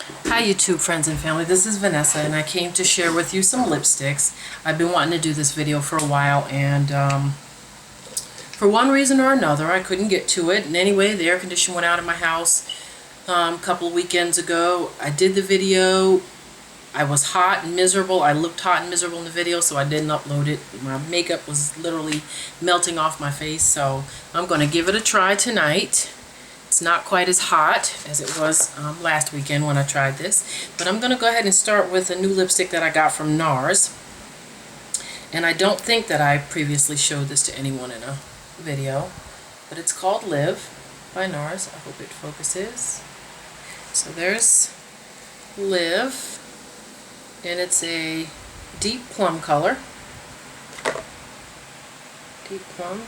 Hi YouTube friends and family, this is Vanessa and I came to share with you some lipsticks. I've been wanting to do this video for a while and for one reason or another I couldn't get to it. And anyway, the air conditioner went out in my house a couple of weekends ago. I did the video. I was hot and miserable. I looked hot and miserable in the video, so I didn't upload it. My makeup was literally melting off my face, so I'm going to give it a try tonight. It's not quite as hot as it was last weekend when I tried this. But I'm going to go ahead and start with a new lipstick that I got from Nars. And I don't think that I previously showed this to anyone in a video. But it's called Live by Nars. I hope it focuses. So there's Live. And it's a deep plum color. Deep plum.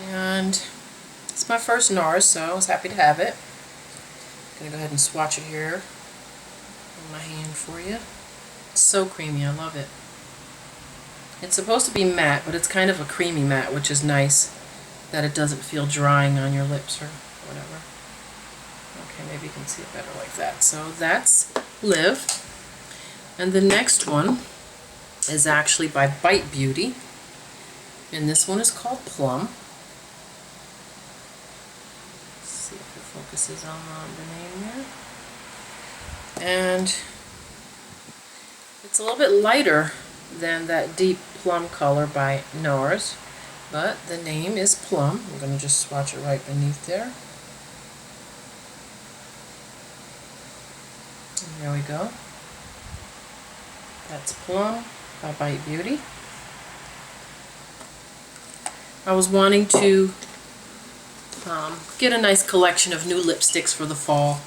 And it's my first Nars, so I was happy to have it. I'm going to go ahead and swatch it here on my hand for you. It's so creamy, I love it. It's supposed to be matte, but it's kind of a creamy matte, which is nice that it doesn't feel drying on your lips or whatever. Okay, maybe you can see it better like that. So that's Live. And the next one is actually by Bite Beauty. And this one is called Plum. See if it focuses on the name there. And it's a little bit lighter than that deep plum color by Nars, but the name is Plum. I'm going to just swatch it right beneath there. And there we go. That's Plum by Bite Beauty. I was wanting to get a nice collection of new lipsticks for the fall.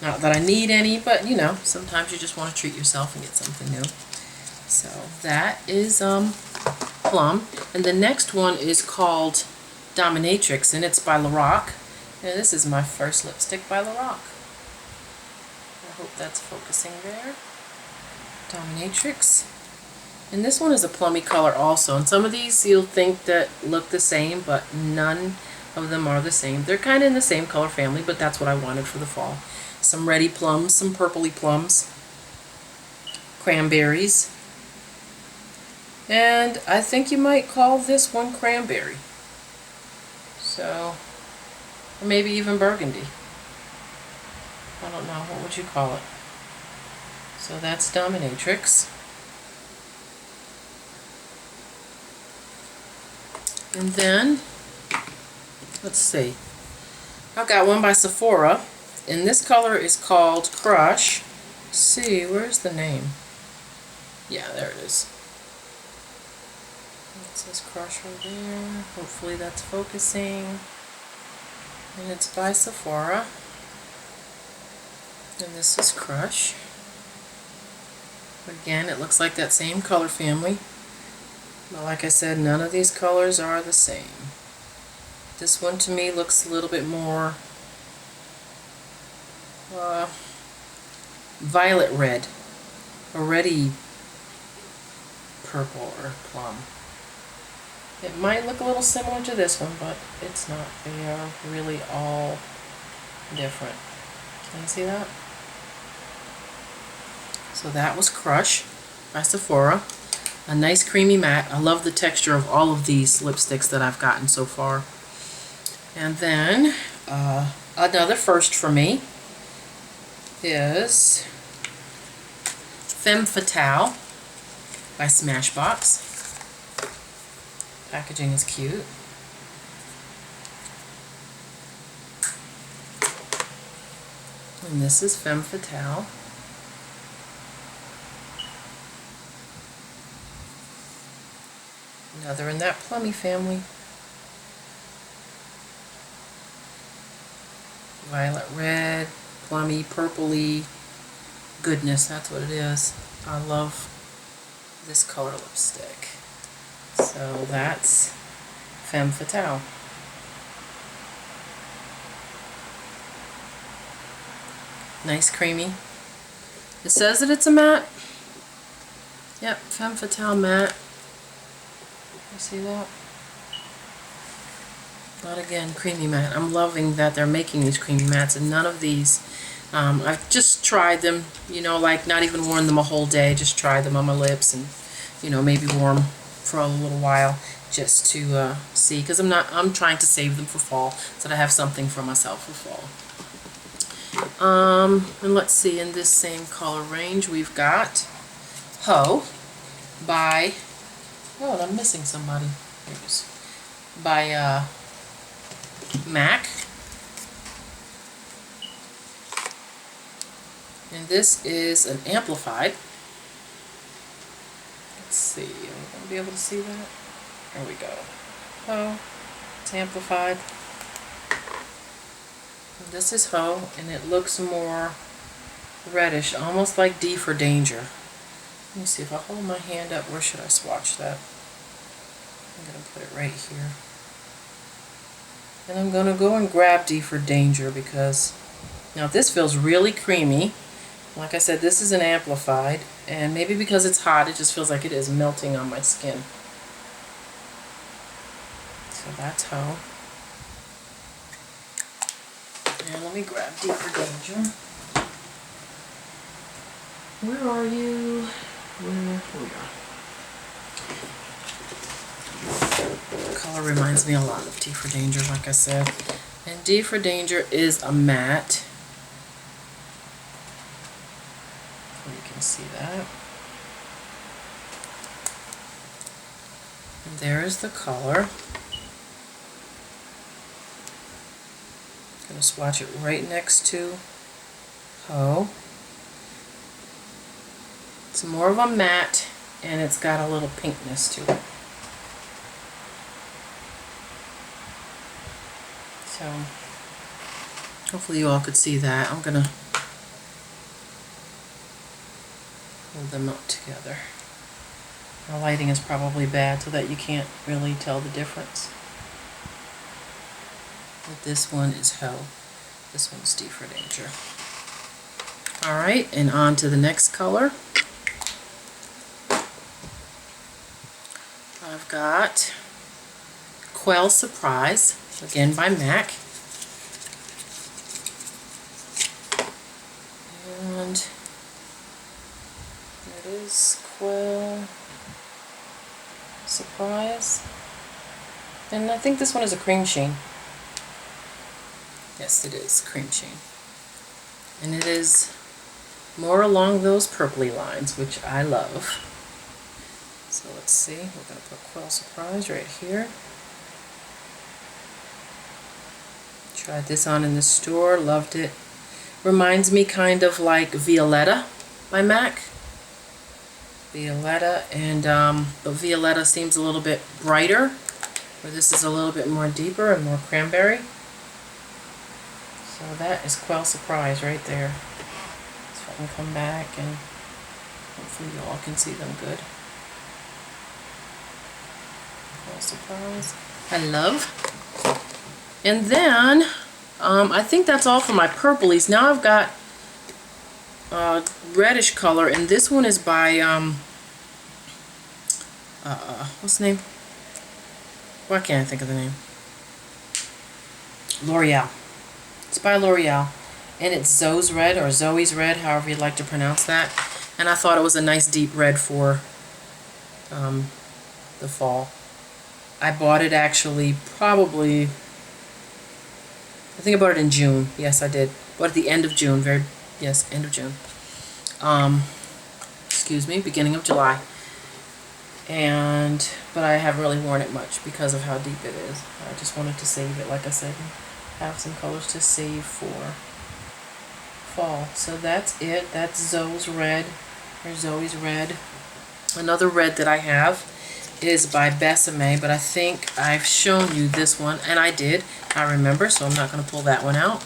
Not that I need any, but you know, sometimes you just want to treat yourself and get something new. So that is Plum. And the next one is called Dominatrix, and it's by Lorac. And this is my first lipstick by Lorac. I hope that's focusing there. Dominatrix. And this one is a plummy color also. And some of these you'll think that look the same, but none of them are the same. They're kind of in the same color family, but that's what I wanted for the fall. Some reddy plums, some purpley plums, cranberries, and I think you might call this one cranberry. So, or maybe even burgundy. I don't know, what would you call it? So that's Dominatrix. And then, let's see, I've got one by Sephora, and this color is called Crush. Let's see, where's the name? Yeah, there it is. It says Crush right there. Hopefully that's focusing. And it's by Sephora. And this is Crush. Again, it looks like that same color family. But like I said, none of these colors are the same. This one to me looks a little bit more violet red, or reddy purple or plum. It might look a little similar to this one, but it's not. They are really all different. Can you see that? So that was Crush by Sephora. A nice creamy matte. I love the texture of all of these lipsticks that I've gotten so far. And then another first for me is Femme Fatale by Smashbox. Packaging is cute. And this is Femme Fatale. Another in that plummy family. Violet red, plummy, purpley goodness, that's what it is. I love this color lipstick. So that's Femme Fatale. Nice creamy. It says that it's a matte. Yep, Femme Fatale matte. You see that? But again, creamy matte. I'm loving that they're making these creamy mattes, and none of these I've just tried them, you know, like not even worn them a whole day, just tried them on my lips and, you know, maybe wore them for a little while just to see, because I'm trying to save them for fall so that I have something for myself for fall. And let's see, in this same color range we've got Ho by, oh, and I'm missing somebody. Here it is. By MAC. And this is an amplified. Let's see, am I going to be able to see that? There we go. Ho, it's amplified. And this is Ho, and it looks more reddish, almost like D for Danger. Let me see, if I hold my hand up, where should I swatch that? I'm going to put it right here. And I'm going to go and grab D for Danger because, now this feels really creamy. Like I said, this is an amplified, and maybe because it's hot, it just feels like it is melting on my skin. So that's Ho. And let me grab D for Danger. Where are you? Here we are. The color reminds me a lot of D for Danger, like I said. And D for Danger is a matte. So you can see that. And there is the color. I'm going to swatch it right next to Ho. It's more of a matte, and it's got a little pinkness to it. So, hopefully you all could see that. I'm going to hold them up together. The lighting is probably bad so that you can't really tell the difference. But this one is Ho. This one's D for Danger. Alright, and on to the next color. I've got Quell Surprise, again by MAC. And it is Quell Surprise. And I think this one is a cream sheen. Yes, it is cream sheen. And it is more along those purpley lines, which I love. So let's see, we're going to put Quell Surprise right here. Tried this on in the store, loved it. Reminds me kind of like Violetta by MAC. Violetta, and but Violetta seems a little bit brighter, where this is a little bit more deeper and more cranberry. So that is Quell Surprise right there. So I can come back and hopefully you all can see them good. Quell Surprise. I love. And then I think that's all for my purplies. Now I've got reddish color, and this one is by what's the name? Why can't I think of the name? Loreal. It's by Loreal, and it's Zoe's Red, or Zoe's Red, however you'd like to pronounce that. And I thought it was a nice deep red for the fall. I bought it actually probably, I think I bought it in June. Yes, I did. Bought it at the end of June. Yes, end of June. Excuse me, beginning of July. But I haven't really worn it much because of how deep it is. I just wanted to save it, like I said, and have some colors to save for fall. So that's it. That's Zoe's Red, or Zoe's Red. Another red that I have is by Besame, but I think I've shown you this one, and I did. I remember, so I'm not going to pull that one out.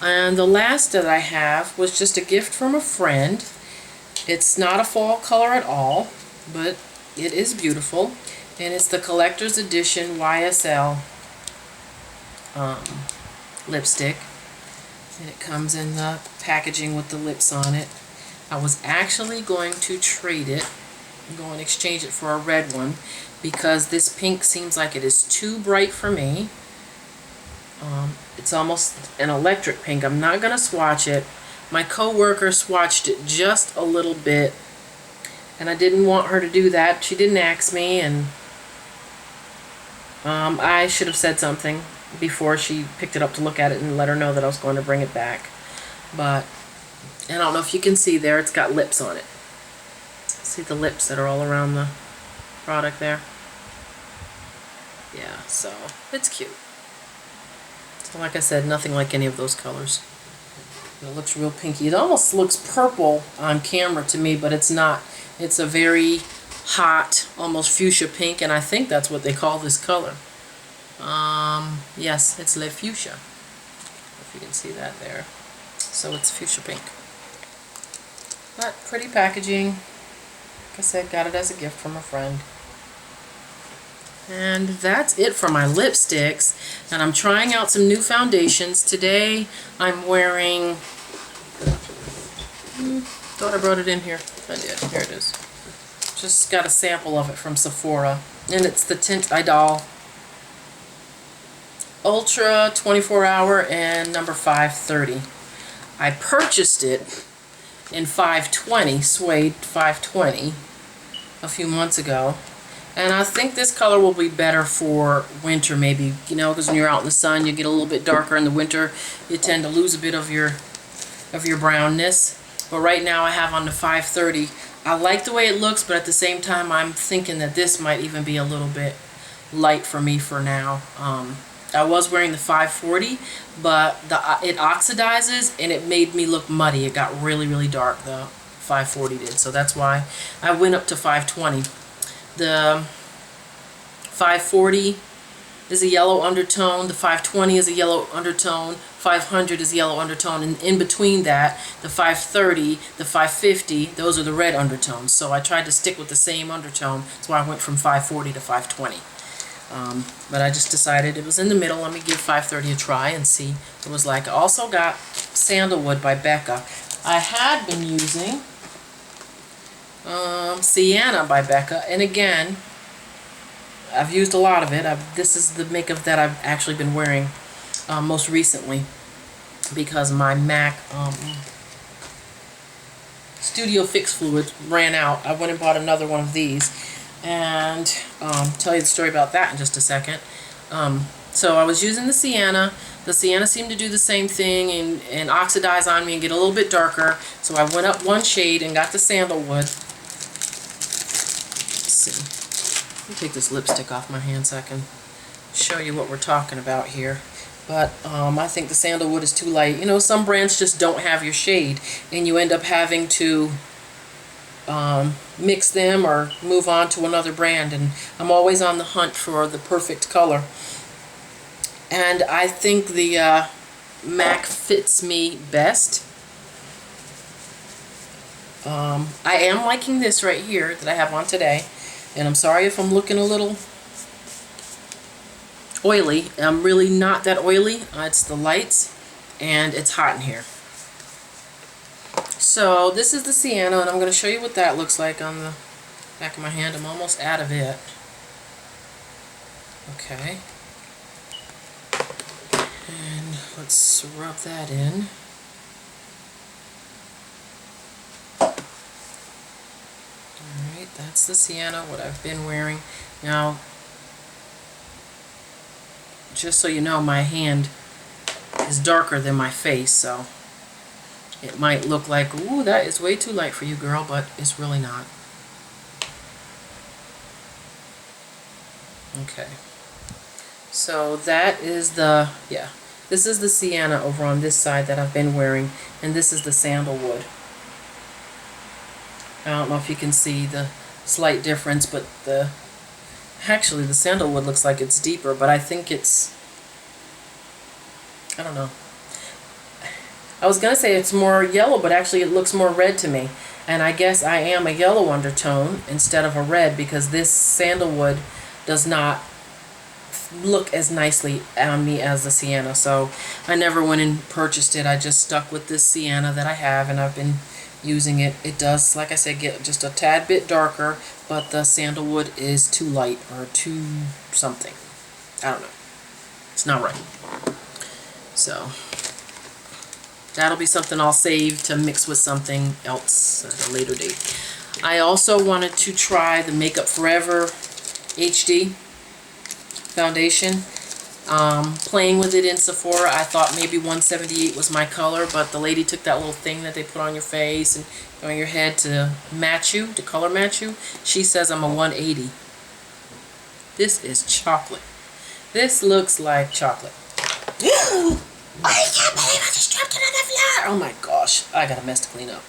And the last that I have was just a gift from a friend. It's not a fall color at all, but it is beautiful, and it's the Collector's Edition YSL lipstick, and it comes in the packaging with the lips on it. I was actually going to trade it, go and exchange it for a red one, because this pink seems like it is too bright for me. It's almost an electric pink. I'm not going to swatch it, My co-worker swatched it just a little bit, and I didn't want her to do that. She didn't ask me, and I should have said something before she picked it up to look at it and let her know that I was going to bring it back. But I don't know if you can see there, it's got lips on it. See the lips that are all around the product there? Yeah, so it's cute. So like I said, nothing like any of those colors. It looks real pinky. It almost looks purple on camera to me, but it's not. It's a very hot, almost fuchsia pink, and I think that's what they call this color. Yes, it's Le Fuchsia. If you can see that there. So it's fuchsia pink. But pretty packaging. Like I said, got it as a gift from a friend. And that's it for my lipsticks. And I'm trying out some new foundations. Today I'm wearing... thought I brought it in here. I did. Here it is. Just got a sample of it from Sephora. And it's the Tint Idol Ultra 24 Hour and number 530. I purchased it in 520, suede 520, a few months ago. And I think this color will be better for winter, maybe, you know, because when you're out in the sun, you get a little bit darker in the winter. You tend to lose a bit of your brownness. But right now I have on the 530. I like the way it looks, but at the same time, I'm thinking that this might even be a little bit light for me for now. I was wearing the 540, but it oxidizes and it made me look muddy. It got really, really dark, the 540 did. So that's why I went up to 520. The 540 is a yellow undertone, the 520 is a yellow undertone, 500 is yellow undertone, and in between that, the 530, the 550, those are the red undertones. So I tried to stick with the same undertone, that's why I went from 540 to 520. But I just decided it was in the middle. Let me give 530 a try and see what it was like. I also got Sandalwood by Becca. I had been using Sienna by Becca, and again, I've used a lot of it. This is the makeup that I've actually been wearing most recently, because my MAC Studio Fix Fluid ran out. I went and bought another one of these, and tell you the story about that in just a second. So I was using the Sienna. The Sienna seemed to do the same thing and oxidize on me and get a little bit darker. So I went up one shade and got the Sandalwood. Let me take this lipstick off my hand so I can show you what we're talking about here. But I think the Sandalwood is too light. You know, some brands just don't have your shade, and you end up having to mix them or move on to another brand. And I'm always on the hunt for the perfect color. And I think the MAC fits me best. I am liking this right here that I have on today. And I'm sorry if I'm looking a little oily. I'm really not that oily. It's the lights, and it's hot in here. So this is the Sienna, and I'm going to show you what that looks like on the back of my hand. I'm almost out of it. Okay. And let's rub that in. Alright, that's the Sienna, what I've been wearing. Now, just so you know, my hand is darker than my face, so it might look like, ooh, that is way too light for you, girl, but it's really not. Okay. So that is the, yeah, this is the Sienna over on this side that I've been wearing, and this is the Sandalwood. I don't know if you can see the slight difference, but actually the Sandalwood looks like it's deeper, but I think it's, I don't know. I was going to say it's more yellow, but actually it looks more red to me. And I guess I am a yellow undertone instead of a red, because this Sandalwood does not look as nicely on me as the Sienna. So I never went and purchased it. I just stuck with this Sienna that I have, and I've been using it. It does, like I said, get just a tad bit darker, but the Sandalwood is too light or too something. I don't know. It's not right. So That'll be something I'll save to mix with something else at a later date. I also wanted to try the Makeup Forever HD foundation. Playing with it in Sephora, I thought maybe 178 was my color, but the lady took that little thing that they put on your face and on your head to match you, to color match you. She says I'm a 180. This is chocolate. This looks like chocolate. I can't believe I just dropped it on the floor. Oh my gosh, I got a mess to clean up.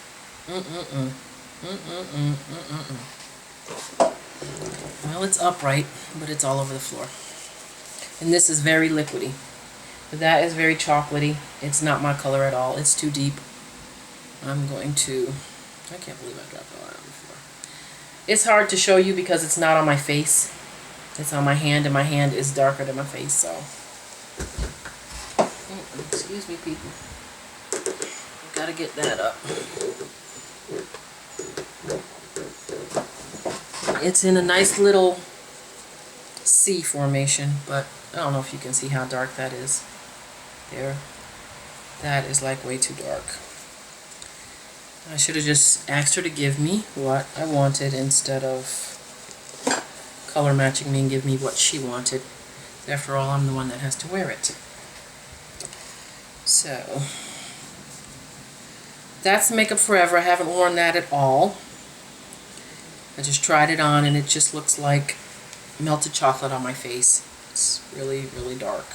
Well, it's upright, but it's all over the floor. And this is very liquidy. That is very chocolatey. It's not my color at all. It's too deep. I'm going to... I can't believe I dropped it on the floor. It's hard to show you because it's not on my face. It's on my hand, and my hand is darker than my face, so... Excuse me, people. I've got to get that up. It's in a nice little C formation, but I don't know if you can see how dark that is. There. That is like way too dark. I should have just asked her to give me what I wanted instead of color matching me and give me what she wanted. After all, I'm the one that has to wear it. So, that's Makeup Forever. I haven't worn that at all. I just tried it on and it just looks like melted chocolate on my face. It's really, really dark.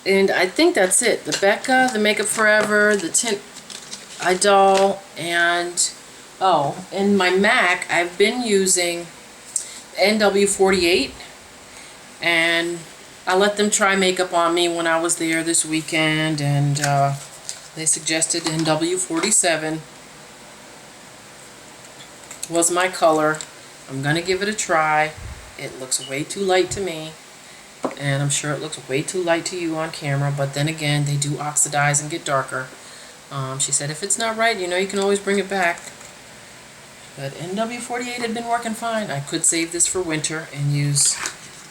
And I think that's it. The Becca, the Makeup Forever, the Tint Idol, and oh, in my MAC, I've been using NW48, and I let them try makeup on me when I was there this weekend, and they suggested NW47 was my color. I'm gonna give it a try. It looks way too light to me, and I'm sure it looks way too light to you on camera, but then again, they do oxidize and get darker. She said if it's not right, you know, you can always bring it back. But NW48 had been working fine. I could save this for winter and use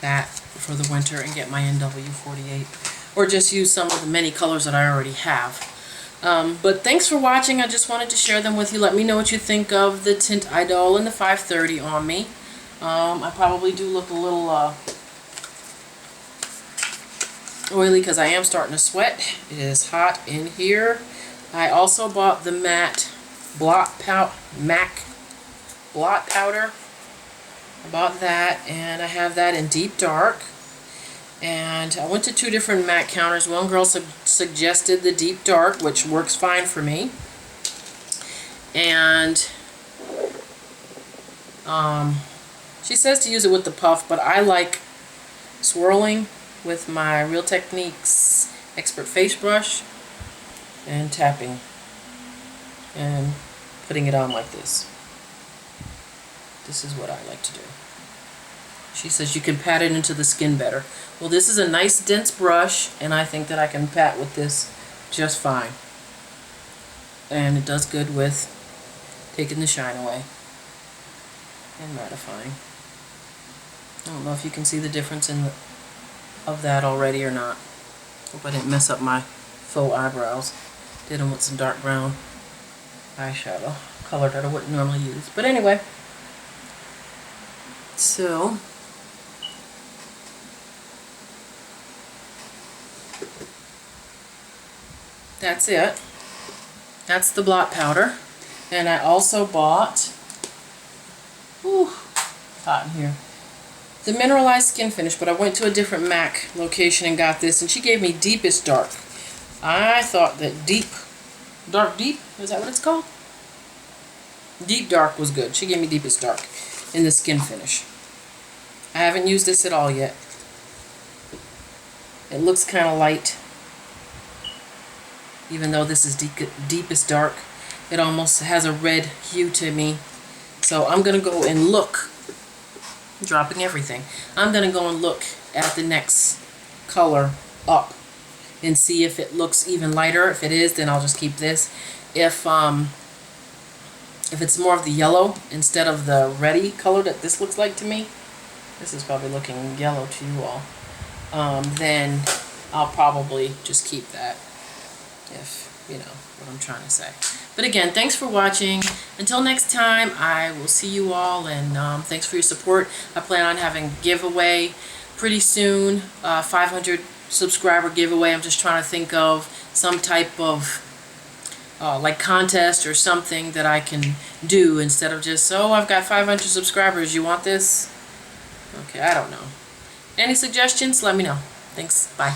that for the winter and get my NW48, or just use some of the many colors that I already have. But thanks for watching. I just wanted to share them with you. Let me know what you think of the Tint Idol and the 530 on me. I probably do look a little oily because I am starting to sweat. It is hot in here. I also bought the MAC blot powder. I bought that, and I have that in deep dark. And I went to two different MAC counters. One girl suggested the deep dark, which works fine for me. And she says to use it with the puff, but I like swirling with my Real Techniques Expert Face Brush and tapping and putting it on like this. This is what I like to do. She says you can pat it into the skin better. Well, this is a nice dense brush, and I think that I can pat with this just fine. And it does good with taking the shine away and mattifying. I don't know if you can see the difference of that already or not. Hope I didn't mess up my faux eyebrows. Did them with some dark brown eyeshadow color that I wouldn't normally use. But anyway, so that's it. That's the blot powder. And I also bought, hot in here, the Mineralized Skin Finish, but I went to a different MAC location and got this, and she gave me Deepest Dark. I thought that Dark Deep, is that what it's called? Deep Dark was good. She gave me Deepest Dark in the Skin Finish. I haven't used this at all yet. It looks kind of light. Even though this is Deepest Dark, it almost has a red hue to me. So I'm going to go and look, dropping everything. I'm going to go and look at the next color up and see if it looks even lighter. If it is, then I'll just keep this. If it's more of the yellow instead of the reddy color that this looks like to me, this is probably looking yellow to you all, then I'll probably just keep that, if you know what I'm trying to say. But again, thanks for watching. Until next time, I will see you all, and thanks for your support. I plan on having a giveaway pretty soon, 500 subscriber giveaway. I'm just trying to think of some type of like contest or something that I can do instead of just, oh, I've got 500 subscribers, you want this? Okay, I don't know. Any suggestions? Let me know. Thanks. Bye.